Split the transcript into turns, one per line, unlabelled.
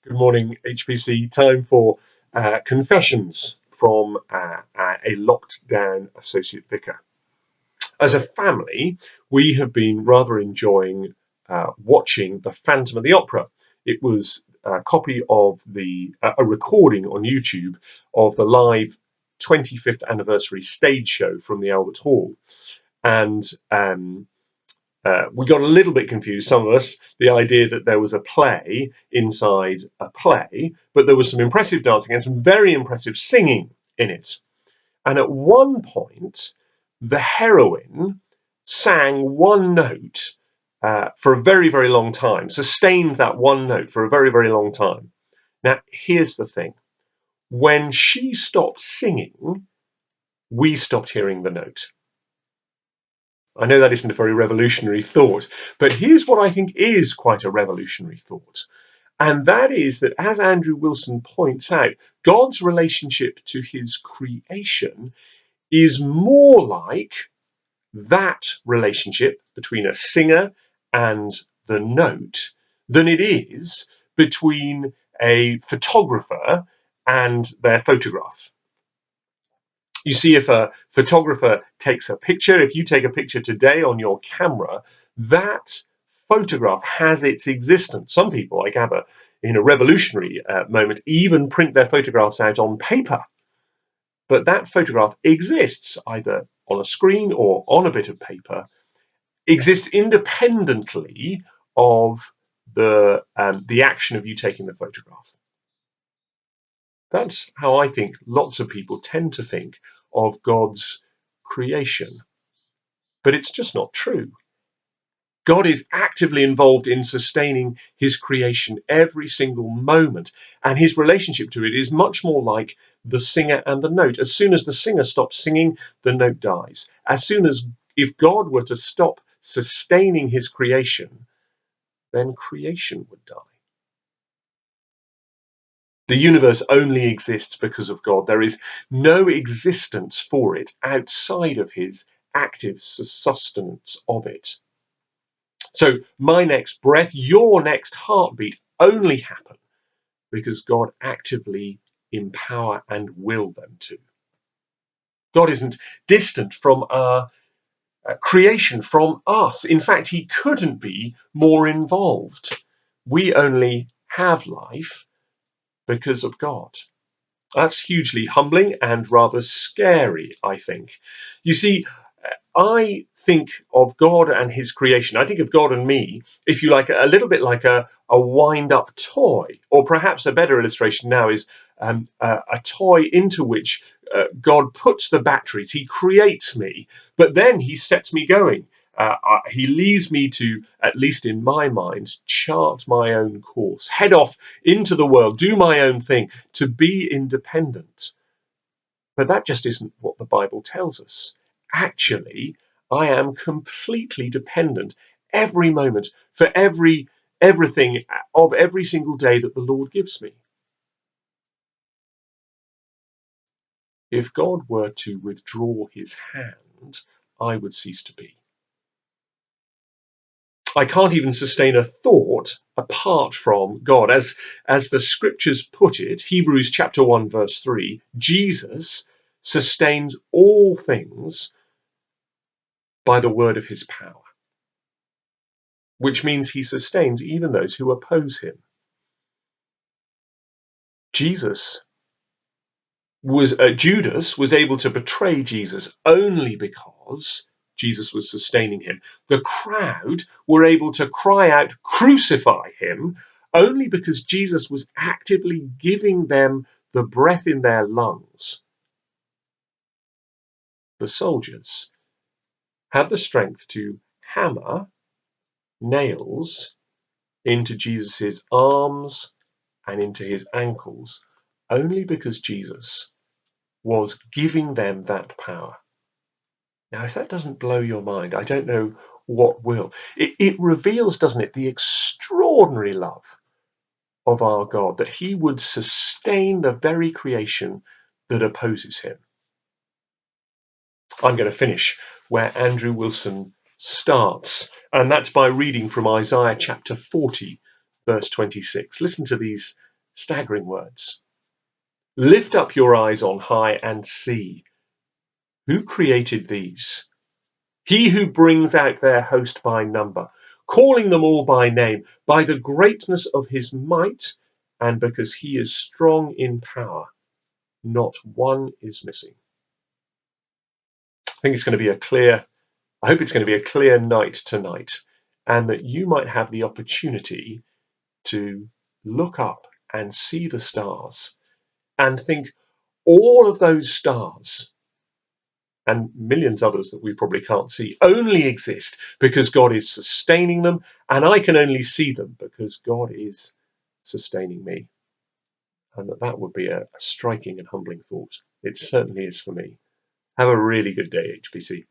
Good morning, HPC. Time for confessions from a locked down associate vicar. As a family, we have been rather enjoying watching The Phantom of the Opera. It was a copy of a recording on YouTube of the live 25th anniversary stage show from the Albert Hall. And we got a little bit confused, some of us, the idea that there was a play inside a play, but there was some impressive dancing and some very impressive singing in it. And at one point, the heroine sang one note for a very, very long time, sustained that one note for a very, very long time. Now, here's the thing. When she stopped singing, we stopped hearing the note. I know that isn't a very revolutionary thought, but here's what I think is quite a revolutionary thought. And that is that, as Andrew Wilson points out, God's relationship to his creation is more like that relationship between a singer and the note than it is between a photographer and their photograph. You see, if a photographer takes a picture, if you take a picture today on your camera, that photograph has its existence. Some people, like ABBA, in a revolutionary moment, even print their photographs out on paper. But that photograph exists either on a screen or on a bit of paper, exists independently of the action of you taking the photograph. That's how I think lots of people tend to think of God's creation. But it's just not true. God is actively involved in sustaining his creation every single moment, and his relationship to it is much more like the singer and the note. As soon as the singer stops singing, the note dies. If God were to stop sustaining his creation, then creation would die. The universe only exists because of God. There is no existence for it outside of his active sustenance of it. So my next breath, your next heartbeat only happen because God actively empower and will them to. God isn't distant from our creation, from us. In fact, he couldn't be more involved. We only have life because of God. That's hugely humbling and rather scary, I think. You see, I think of God and his creation. I think of God and me, if you like, a little bit like a wind-up toy, or perhaps a better illustration now is a toy into which God puts the batteries. He creates me, but then he sets me going. He leaves me to, at least in my mind, chart my own course, head off into the world, do my own thing, to be independent. But that just isn't what the Bible tells us. Actually, I am completely dependent every moment for everything of every single day that the Lord gives me. If God were to withdraw his hand, I would cease to be. I can't even sustain a thought apart from God. As the scriptures put it, Hebrews chapter 1, verse 3, Jesus sustains all things by the word of his power, which means he sustains even those who oppose him. Judas was able to betray Jesus only because Jesus was sustaining him. The crowd were able to cry out, "Crucify him," only because Jesus was actively giving them the breath in their lungs. The soldiers had the strength to hammer nails into Jesus's arms and into his ankles only because Jesus was giving them that power. Now, if that doesn't blow your mind, I don't know what will. It reveals, doesn't it, the extraordinary love of our God, that he would sustain the very creation that opposes him. I'm going to finish where Andrew Wilson starts, and that's by reading from Isaiah chapter 40, verse 26. Listen to these Staggering words. Lift up your eyes on high and see. Who created these? He who brings out their host by number, calling them all by name, by the greatness of his might, and because he is strong in power, not one is missing. I think it's going to be I hope it's going to be a clear night tonight, and that you might have the opportunity to look up and see the stars and think all of those stars and millions others that we probably can't see only exist because God is sustaining them, and I can only see them because God is sustaining me. And that would be a striking and humbling thought. It certainly is for me. Have a really good day, HPC.